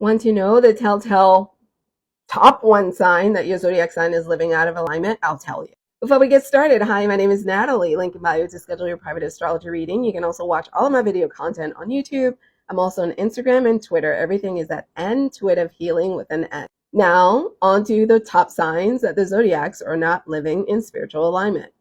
Want to know the telltale top one sign that your zodiac sign is living out of alignment? I'll tell you. Before we get started, hi, my name is Natalie. Link in bio to schedule your private astrology reading. You can also watch all of my video content on YouTube. I'm also on Instagram and Twitter. Everything is at Ntuitive Healing with an N. Now, on to the top signs that the zodiacs are not living in spiritual alignment.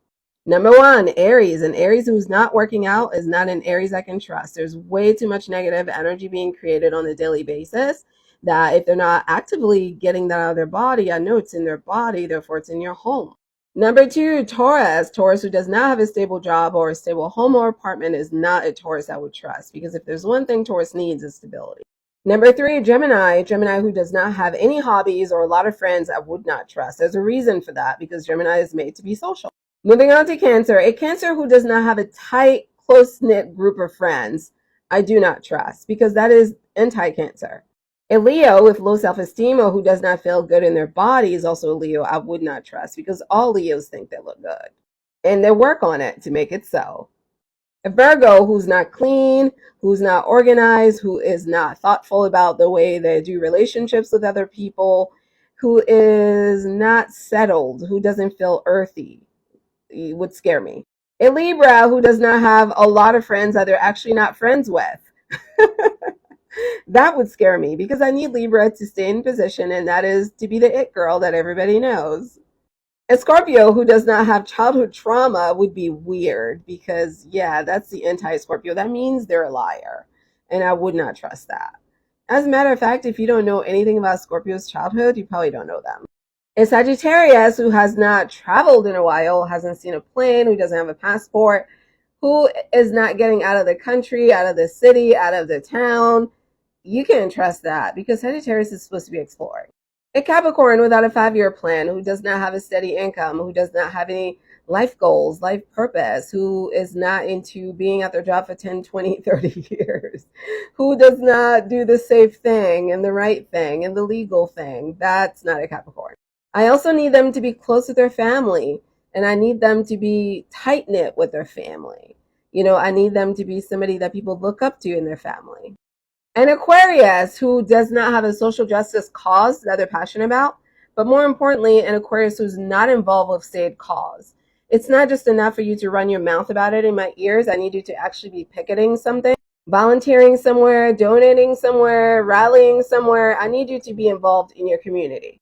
Number one, Aries. An Aries who's not working out is not an Aries I can trust. There's way too much negative energy being created on a daily basis that if they're not actively getting that out of their body, I know it's in their body, therefore it's in your home. Number two, Taurus. Taurus who does not have a stable job or a stable home or apartment is not a Taurus I would trust, because if there's one thing Taurus needs is stability. Number three, Gemini. Gemini who does not have any hobbies or a lot of friends I would not trust. There's a reason for that, because Gemini is made to be social. Moving on to Cancer. A Cancer who does not have a tight, close-knit group of friends, I do not trust, because that is anti-Cancer. A Leo with low self-esteem or who does not feel good in their body is also a Leo I would not trust, because all Leos think they look good. And they work on it to make it so. A Virgo who's not clean, who's not organized, who is not thoughtful about the way they do relationships with other people, who is not settled, who doesn't feel earthy, would scare me. A Libra who does not have a lot of friends that they're actually not friends with. That would scare me, because I need Libra to stay in position, and that is to be the it girl that everybody knows. A Scorpio who does not have childhood trauma would be weird, because yeah, that's the anti-Scorpio. That means they're a liar, and I would not trust that. As a matter of fact, if you don't know anything about Scorpio's childhood, you probably don't know them. A Sagittarius who has not traveled in a while, hasn't seen a plane, who doesn't have a passport, who is not getting out of the country, out of the city, out of the town, you can't trust that, because Sagittarius is supposed to be exploring. A Capricorn without a 5-year plan, who does not have a steady income, who does not have any life goals, life purpose, who is not into being at their job for 10, 20, 30 years, who does not do the safe thing and the right thing and the legal thing. That's not a Capricorn. I also need them to be close with their family, and I need them to be tight-knit with their family. You know, I need them to be somebody that people look up to in their family. An Aquarius who does not have a social justice cause that they're passionate about, but more importantly, an Aquarius who's not involved with stated cause. It's not just enough for you to run your mouth about it in my ears. I need you to actually be picketing something, volunteering somewhere, donating somewhere, rallying somewhere. I need you to be involved in your community.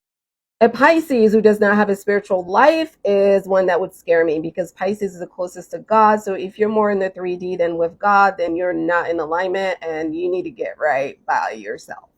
A Pisces who does not have a spiritual life is one that would scare me, because Pisces is the closest to God. So if you're more in the 3D than with God, then you're not in alignment, and you need to get right by yourself.